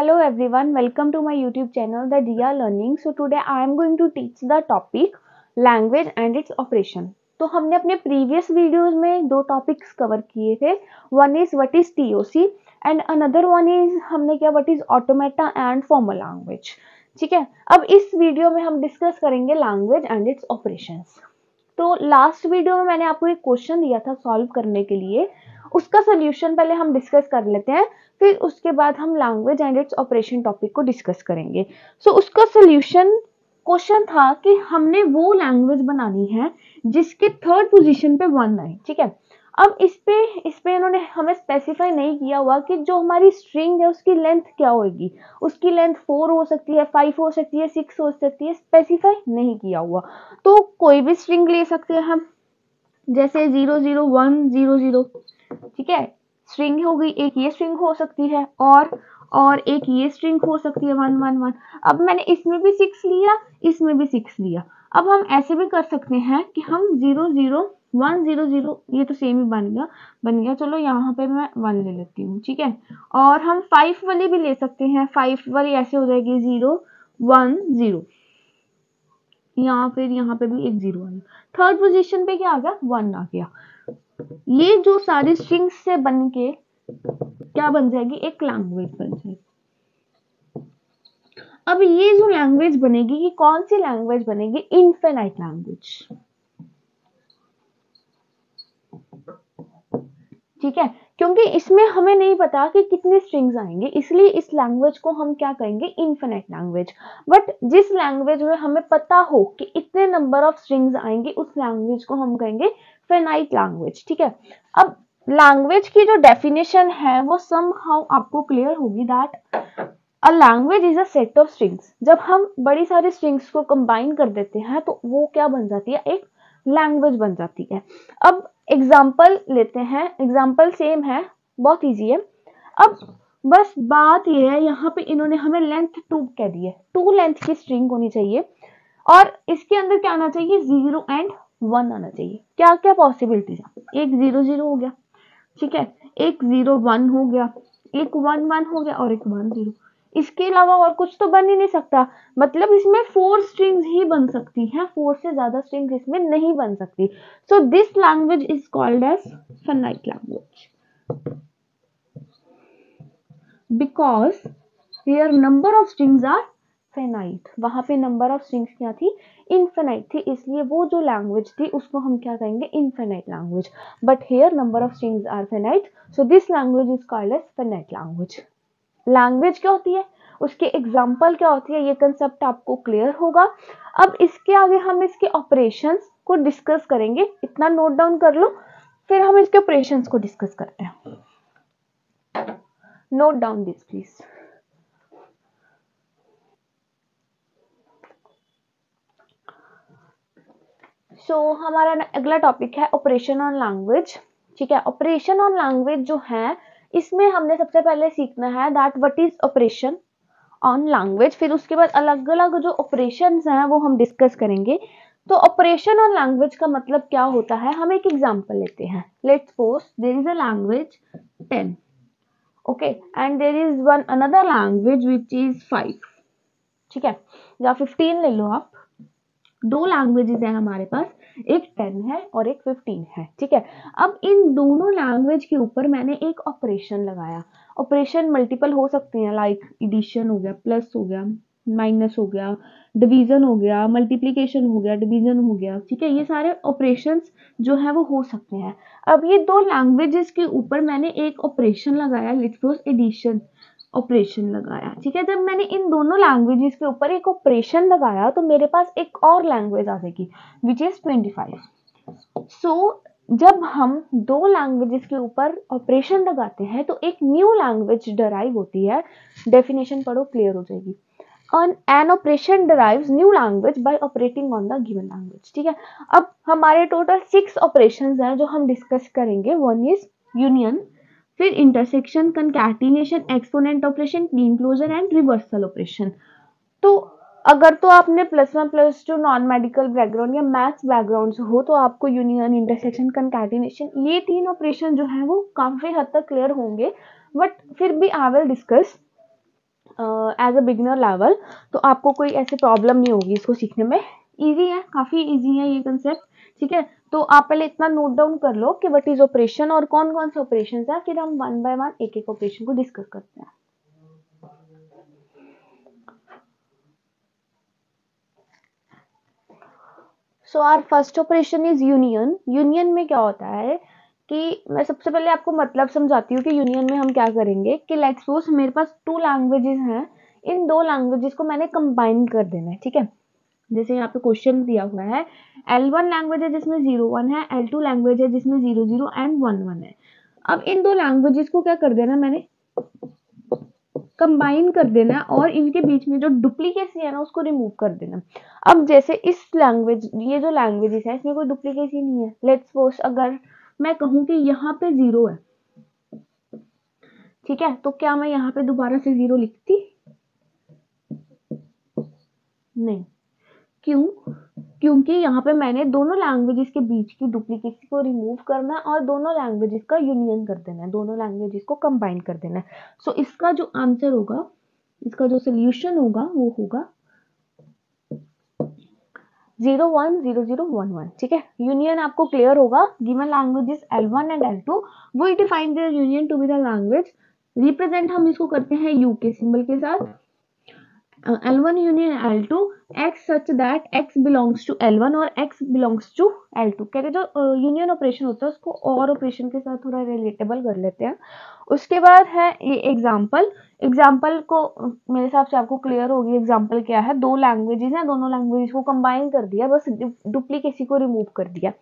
Hello everyone, welcome to my YouTube channel The Dia Learning. So today I am going to teach the topic language and its operation. तो हमने अपने previous videos में दो topics cover किए थे. One is what is TOC and another one is हमने किया what is automata and formal language. ठीक है, अब इस वीडियो में हम डिस्कस करेंगे लैंग्वेज एंड इट्स ऑपरेशंस. तो लास्ट वीडियो में मैंने आपको एक क्वेश्चन दिया था सॉल्व करने के लिए, उसका सोल्यूशन पहले हम डिस्कस कर लेते हैं, फिर उसके बाद हम language and its operation topic को डिस्कस करेंगे. सो उसका सोल्यूशन क्वेश्चन था कि हमने वो लैंग्वेज बनानी है जिसके थर्ड पोजीशन पे वन आए. ठीक है, अब इस पे इन्होंने हमें स्पेसिफाई नहीं किया हुआ कि जो हमारी स्ट्रिंग है उसकी लेंथ क्या होगी. उसकी लेंथ 4 हो सकती है, 5 हो सकती है, 6 हो सकती है, स्पेसिफाई नहीं किया हुआ. तो कोई भी स्ट्रिंग ले सकते हैं हम, जैसे 00100. ठीक है, स्ट्रिंग हो गई, एक ये स्ट्रिंग हो सकती है और एक ये स्ट्रिंग हो सकती है 111. अब मैंने इसमें भी 6 लिया, इसमें भी 6 लिया. अब हम ऐसे भी कर सकते हैं कि हम 00100, ये तो सेम ही बन गया. चलो यहाँ पे मैं 1 ले लेती हूँ. ठीक है, और हम 5 वाली भी ले सकते हैं. 5 वाली ऐसे हो जाएगी 010. यहाँ पे भी एक 0 आया. थर्ड पोजीशन पे क्या आ गया, 1 आ गया. ये जो सारी स्ट्रिंग्स से बन के क्या बन जाएगी, एक लैंग्वेज बन जाएगी. अब ये जो लैंग्वेज बनेगी, ये कौन सी लैंग्वेज बनेगी, इनफिनाइट लैंग्वेज. ठीक है, क्योंकि इसमें हमें नहीं पता कि कितने स्ट्रिंग्स आएंगे, इसलिए इस लैंग्वेज को हम क्या कहेंगे, इनफिनाइट लैंग्वेज. बट जिस लैंग्वेज में हमें पता हो कि इतने नंबर ऑफ स्ट्रिंग्स आएंगे, उस लैंग्वेज को हम कहेंगे फिनाइट लैंग्वेज. ठीक है, अब लैंग्वेज की जो डेफिनेशन है वो समहाउ आपको क्लियर होगी, that a language is a set of strings. जब हम बड़ी सारी स्ट्रिंग्स को कंबाइन कर देते हैं तो वो क्या बन जाती है, एक लैंग्वेज बन जाती है. अब एग्जाम्पल लेते हैं, एग्जाम्पल सेम है, बहुत इजी है. अब बस बात ये है, यहाँ पे इन्होंने हमें लेंथ 2 कह दी है. 2 लेंथ की स्ट्रिंग होनी चाहिए और इसके अंदर क्या आना चाहिए, 0 एंड 1 आना चाहिए. क्या क्या पॉसिबिलिटीज है, एक 00 हो गया. ठीक है, एक 01 हो गया, एक 11 हो गया और एक 10. इसके अलावा और कुछ तो बन ही नहीं सकता. मतलब इसमें 4 स्ट्रिंग्स ही बन सकती हैं, 4 से ज्यादा स्ट्रिंग्स इसमें नहीं बन सकती. So this language is called as finite language because here number of strings are finite. वहां पे नंबर ऑफ स्ट्रिंग्स क्या थी, इनफिनाइट थी, इसलिए वो जो लैंग्वेज थी उसको हम क्या कहेंगे, infinite language. But here number of strings are finite, so this language is called as finite language. Language क्या होती है, उसके एग्जाम्पल क्या होती है, ये कंसेप्ट आपको क्लियर होगा. अब इसके आगे हम इसके ऑपरेशंस को डिस्कस करेंगे, इतना नोट डाउन कर लो, फिर हम इसके ऑपरेशंस को डिस्कस करते हैं. Note down this please. So हमारा अगला टॉपिक है ऑपरेशन ऑन लैंग्वेज. ठीक है, ऑपरेशन ऑन लैंग्वेज जो है, इसमें हमने सबसे पहले सीखना है that what is operation on language. फिर उसके बाद अलग अलग जो ऑपरेशंस हैं वो हम डिस्कस करेंगे. तो ऑपरेशन ऑन लैंग्वेज का मतलब क्या होता है, हम एक एग्जांपल लेते हैं. Let's suppose there is a language 10, okay, and there is one another language which is 5. ठीक है, या 15 ले लो आप. दो लैंग्वेजेस हैं हमारे पास, एक 10 है और एक 15 है. ठीक है, अब इन दोनों लैंग्वेज के ऊपर मैंने एक ऑपरेशन लगाया. ऑपरेशन मल्टीपल हो सकते हैं, लाइक एडिशन हो गया, प्लस हो गया, माइनस हो गया, डिवीजन हो गया, मल्टीप्लिकेशन हो गया, डिवीजन हो गया. ठीक है, ये सारे ऑपरेशंस जो है वो हो सकते हैं. अब ये दो लैंग्वेजेस के ऊपर मैंने एक ऑपरेशन लगाया, लेट्स सपोज एडिशन ऑपरेशन लगाया. ठीक है, जब मैंने इन दोनों लैंग्वेजेस के ऊपर एक ऑपरेशन लगाया तो मेरे पास एक और लैंग्वेज आ जाएगी विच इज 25. सो जब हम दो लैंग्वेजेस के ऊपर ऑपरेशन लगाते हैं तो एक न्यू लैंग्वेज डराइव होती है. डेफिनेशन पढ़ो, क्लियर हो जाएगी. an operation derives new language by operating on the given language. ठीक है, अब हमारे टोटल 6 ऑपरेशंस हैं जो हम डिस्कस करेंगे. वन इज यूनियन, फिर intersection, concatenation, exponent operation, clean closer and reversal operation. तो अगर तो आपने +1 +2 नॉन मेडिकल बैकग्राउंड या मैथ्स बैकग्राउंड से हो तो आपको यूनियन, इंटरसेक्शन, कंकैटिनेशन, ये 3 ऑपरेशन जो है वो काफी हद तक क्लियर होंगे. बट फिर भी I will discuss. As a beginner level, तो आपको कोई ऐसी प्रॉब्लम नहीं होगी इसको सीखने में। इजी है, काफ़ी इजी है ये कंसेप्ट, ठीक है। तो आप पहले इतना नोट डाउन कर लो कि व्हाट इज ऑपरेशन और कौन कौन से ऑपरेशन है, फिर हम वन बाय वन एक एक ऑपरेशन को डिस्कस करते हैं। So our first operation is union. Union में क्या होता है कि मैं सबसे पहले आपको मतलब समझाती हूँ कि यूनियन में हम क्या करेंगे कि लेट्स सपोज मेरे पास 2 लैंग्वेजेस हैं, इन 2 लैंग्वेजेस को मैंने कंबाइन कर देना है, ठीक है। जैसे यहाँ पे क्वेश्चन दिया हुआ है, L1 लैंग्वेज है जिसमें 0 1 है, L2 लैंग्वेज है जिसमें 0 0 एंड 1 1 है। अब इन 2 लैंग्वेजेस को क्या कर देना, मैंने कंबाइन कर देना और इनके बीच में जो डुप्लीकेसी है ना उसको रिमूव कर देना। अब जैसे इस लैंग्वेज, ये जो लैंग्वेजेस है इसमें कोई डुप्लीकेसी नहीं है। लेट्स सपोज अगर मैं कहूँ कि यहाँ पे 0 है, ठीक है, तो क्या मैं यहाँ पे दोबारा से 0 लिखती? नहीं। क्यों? क्योंकि यहाँ पे मैंने दोनों लैंग्वेजेस के बीच की डुप्लीकेसी को रिमूव करना है और दोनों लैंग्वेजेस का यूनियन कर देना है, दोनों लैंग्वेजेस को कंबाइन कर देना है। सो इसका जो आंसर होगा, इसका जो सोल्यूशन होगा वो होगा 0 1 0 0 1 1, ठीक है। यूनियन आपको क्लियर होगा। Given languages L1 and L2, we define their union to be the language. Represent हम इसको करते हैं यू के सिंबल के साथ। L1 union L2, X such that X belongs to L1 और X belongs to L2। कहते जो यूनियन ऑपरेशन होता है उसको और ऑपरेशन के साथ थोड़ा रिलेटेबल कर लेते हैं। उसके बाद है ये एग्जाम्पल। एग्जाम्पल को मेरे हिसाब से आपको क्लियर होगी एग्जाम्पल क्या है। 2 लैंग्वेजेस हैं, दोनों लैंग्वेजेस को कंबाइन कर दिया, बस डुप्लीकेसी को रिमूव कर दिया।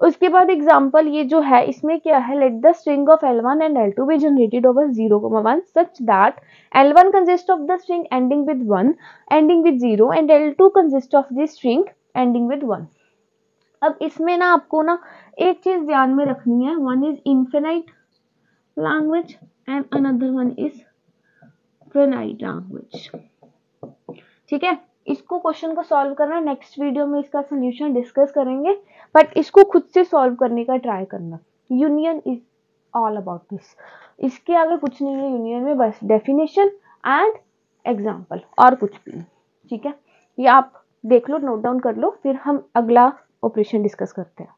उसके बाद एग्जाम्पल ये जो है इसमें क्या है, let the string of L1 and L2 be generated over 0, 1 such that L1 consists of the string ending with 1, ending with 0 and L2 consists of the string ending with 1। अब इसमें ना आपको ना एक चीज ध्यान में रखनी है, one is infinite language and another one is finite language, ठीक है। इसको क्वेश्चन को सॉल्व करना, नेक्स्ट वीडियो में इसका सोल्यूशन डिस्कस करेंगे, बट इसको खुद से सॉल्व करने का ट्राई करना। Union is all about this, इसके आगे कुछ नहीं है यूनियन में, बस डेफिनेशन एंड एग्जाम्पल और कुछ भी नहीं, ठीक है। ये आप देख लो, नोट डाउन कर लो, फिर हम अगला ऑपरेशन डिस्कस करते हैं।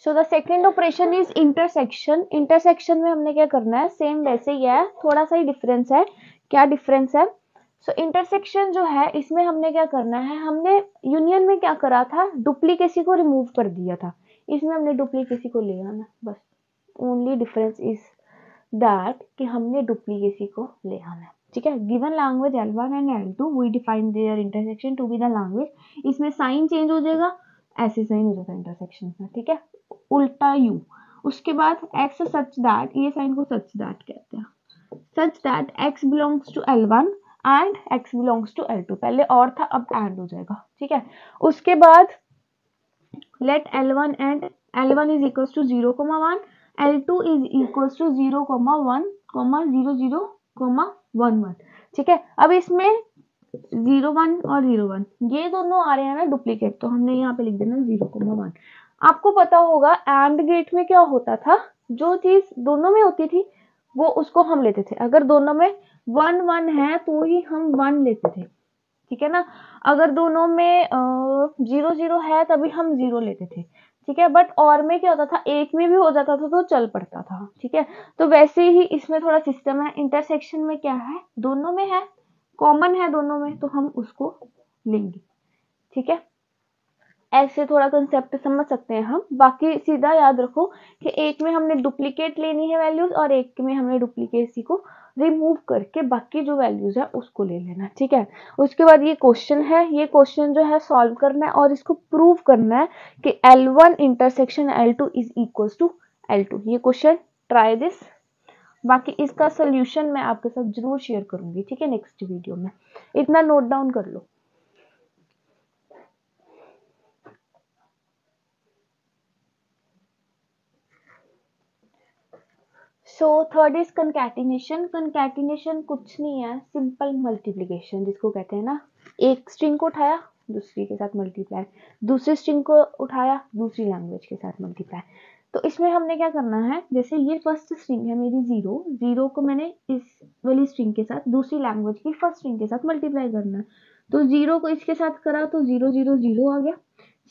So the second operation is intersection. Intersection में हमने क्या करना है, सेम वैसे ही है, थोड़ा सा ही डिफरेंस है। क्या डिफरेंस है? सो इंटरसेक्शन जो है इसमें हमने क्या करना है, हमने यूनियन में क्या करा था, डुप्लीकेसी को रिमूव कर दिया था, इसमें हमने डुप्लीकेसी को ले आना, बस। ओनली डिफरेंस इज दैट कि हमने डुप्लीकेसी को ले आना है, ठीक है। Given language L1 and L2, we define their intersection to be the language. इसमें साइन चेंज हो जाएगा, ऐसे साइन हो जाता है इंटरसेक्शन में, ठीक है, उल्टा यू। उसके बाद एक्स सच दैट, ये साइन को सच दैट कहते हैं, such that x belongs to L1 and x belongs to L2। पहले और था, अब एंड हो जाएगा, ठीक है। उसके बाद let L1 and L1 is equals to 0, 1, L2 is equals to 0, 1, 0 0, 1 1, ठीक है। अब इसमें 0 1 और 0 1 ये दोनों आ रहे हैं ना डुप्लीकेट, तो हमने यहाँ पे लिख देना 0, 1। आपको पता होगा एंड गेट में क्या होता था, जो चीज दोनों में होती थी वो उसको हम लेते थे। अगर दोनों में 1 1 है तो ही हम 1 लेते थे, ठीक है ना। अगर दोनों में 0 0 है तभी हम 0 लेते थे, ठीक है। बट और में क्या होता था, एक में भी हो जाता था तो चल पड़ता था, ठीक है। तो वैसे ही इसमें थोड़ा सिस्टम है। इंटरसेक्शन में क्या है, दोनों में है, कॉमन है दोनों में, तो हम उसको लेंगे, ठीक है। ऐसे थोड़ा कंसेप्ट समझ सकते हैं हम। बाकी सीधा याद रखो कि एक में हमने डुप्लीकेट लेनी है वैल्यूज और एक में हमने डुप्लीकेसी को रिमूव करके बाकी जो वैल्यूज है उसको ले लेना, ठीक है। उसके बाद ये क्वेश्चन है, ये क्वेश्चन जो है सॉल्व करना है और इसको प्रूव करना है कि L1 intersection L2 is equal to L2। ये क्वेश्चन ट्राई दिस, बाकी इसका सोल्यूशन मैं आपके साथ जरूर शेयर करूंगी, ठीक है, नेक्स्ट वीडियो में। इतना नोट डाउन कर लो। So third is concatenation. Concatenation कुछ नहीं है, सिंपल मल्टीप्लिकेशन जिसको कहते हैं ना। एक स्ट्रिंग को उठाया, दूसरी के साथ मल्टीप्लाई, दूसरी स्ट्रिंग को उठाया दूसरी लैंग्वेज के साथ मल्टीप्लाई। तो इसमें हमने क्या करना है, जैसे ये फर्स्ट स्ट्रिंग है मेरी 0, 0 को मैंने इस वाली स्ट्रिंग के साथ दूसरी लैंग्वेज की फर्स्ट स्ट्रिंग के साथ मल्टीप्लाई करना है। तो 0 को इसके साथ करा तो 0 0 0 आ गया,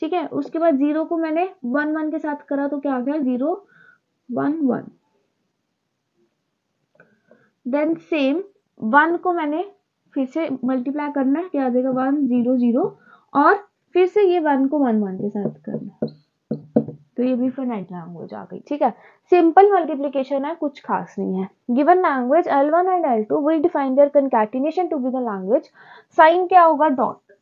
ठीक है। उसके बाद 0 को मैंने 1 1 के साथ करा तो क्या आ गया, 0 1 1। देन सेम 1 को मैंने फिर से मल्टीप्लाई करना है, क्या आ जाएगा 1 0 0, और फिर से ये 1 को 1 1 के साथ करना है। तो ये भी फाइनाइट लैंग्वेज आ गई, ठीक है। सिंपल मल्टीप्लिकेशन है, कुछ खास नहीं है। Given language L1 and L2 will define their concatenation to be the language. Sign क्या होगा, डॉट,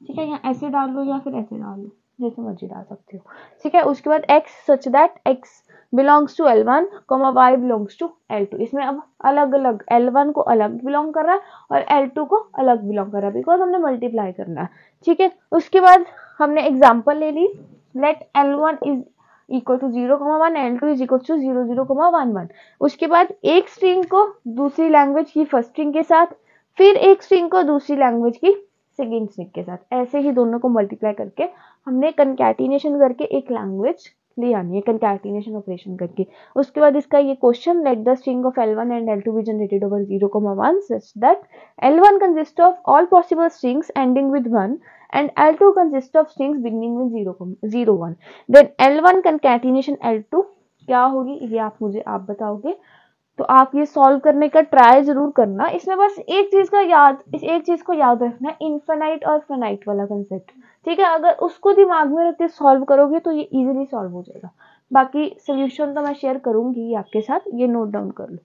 ठीक है। यहाँ ऐसे डाल लो या फिर ऐसे डाल लो, जैसे मर्जी डाल सकते हो, ठीक है। उसके बाद x such that x belongs to L1, y belongs to L2। इसमें अब अलग अलग L1 को अलग बिलोंग कर रहा है और L2 को अलग बिलोंग कर रहा है, बिकॉज हमने मल्टीप्लाई करना है, ठीक है। उसके बाद हमने एग्जाम्पल ले ली, let L1 is equal to 0, 1, L2 is equal to 0 0, 1 1। उसके बाद एक स्ट्रिंग को दूसरी लैंग्वेज की फर्स्ट स्ट्रिंग के साथ, फिर एक स्ट्रिंग को दूसरी लैंग्वेज की सेकेंड स्ट्रिंग के साथ, ऐसे ही दोनों को मल्टीप्लाई करके हमने कंकैटिनेशन करके एक लैंग्वेज ले आनी है, कंकैटिनेशन ऑपरेशन करके। उसके बाद इसका ये question, let the string of L1 and L2 be generated over 0, 1 such that L1 consist of all possible strings ending with 1 and L2 consists of strings beginning with 0 1। then L1 concatenation L2 क्या होगी, ये आप बताओगे। तो आप ये solve करने का ट्राई जरूर करना। इसमें बस एक चीज को याद रखना, इनफाइनाइट और फाइनाइट वाला कंसेप्ट, ठीक है। अगर उसको दिमाग में रख के सॉल्व करोगे तो ये इजीली सॉल्व हो जाएगा। बाकी सोल्यूशन तो मैं शेयर करूंगी आपके साथ, ये नोट डाउन कर लो।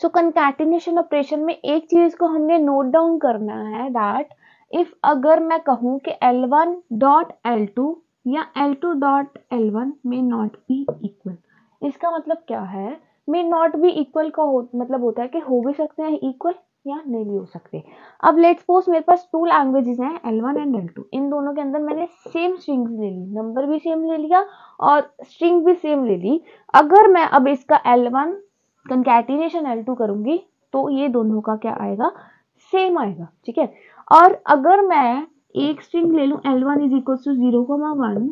सो कंकैटिनेशन ऑपरेशन में एक चीज को हमने नोट डाउन करना है, दैट इफ अगर मैं कहूं कि L1 डॉट L2 या L2 डॉट L1 में नॉट बी इक्वल, इसका मतलब क्या है, में नॉट बी इक्वल का मतलब होता है कि हो भी सकते हैं इक्वल या नहीं भी हो सकते। अब लेट्स सपोज मेरे पास 2 लैंग्वेजेस हैं L1 एंड L2, इन दोनों के अंदर मैंने सेम स्ट्रिंग्स ले ली, नंबर भी सेम ले लिया और स्ट्रिंग भी सेम ले ली। अगर मैं अब इसका L1 कंकैटिनेशन L2 करूंगी तो ये दोनों का क्या आएगा, सेम आएगा, ठीक है। और अगर मैं एक स्ट्रिंग ले लूं L1 इज इक्वल टू 0, 1,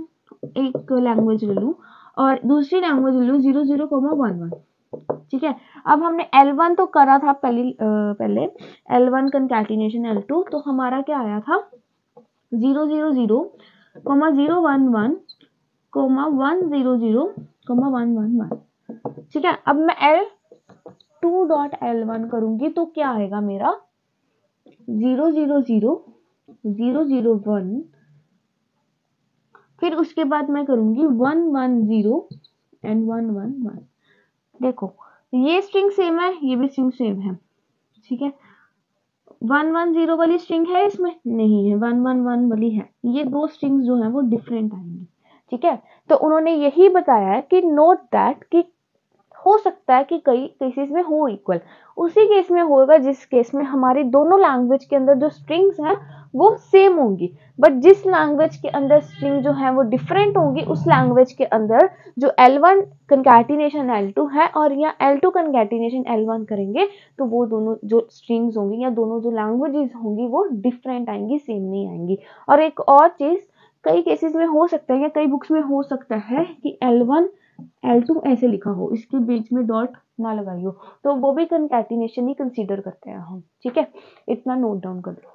एक लैंग्वेज ले लूं और दूसरी लैंग्वेज ले लूं 0 0, 1 1, ठीक है। अब हमने L1 तो करा था पहले L1 कंकैटिनेशन L2, तो हमारा क्या आया था 0 0 0, 0 1 1, 1 0 0, 1 1 1, ठीक है। अब मैं L2 डॉट L1 करूंगी तो क्या आएगा मेरा 0 0 0, 0 0 1, फिर उसके बाद मैं करूंगी 1 1 0 एंड 1 1 1। देखो ये स्ट्रिंग सेम है, ये भी स्ट्रिंग सेम है, ठीक है। 1 1 0 वाली स्ट्रिंग है इसमें नहीं है, 1 1 1 वाली है। ये दो स्ट्रिंग्स जो है वो डिफरेंट आएंगी, ठीक है। तो उन्होंने यही बताया है कि नोट दैट कि हो सकता है कि कई केसेस में हो इक्वल, उसी केस में होगा जिस केस में हमारी दोनों लैंग्वेज के अंदर जो स्ट्रिंग्स हैं वो सेम होंगी, बट जिस लैंग्वेज के अंदर स्ट्रिंग जो है वो डिफरेंट होंगी, उस लैंग्वेज के अंदर जो L1 कंकैटिनेशन L2 है और या L2 कंकैटिनेशन L1 करेंगे तो वो दोनों जो स्ट्रिंग्स होंगी या दोनों जो लैंग्वेजेस होंगी वो डिफरेंट आएंगी, सेम नहीं आएंगी। और एक और चीज, कई केसेस में हो सकता है या कई बुक्स में हो सकता है कि L1 L2 ऐसे लिखा हो, इसके बीच में डॉट ना लगाई हो, तो वो भी कंकैटिनेशन ही कंसीडर करते हैं हम, ठीक है। इतना नोट डाउन कर लो।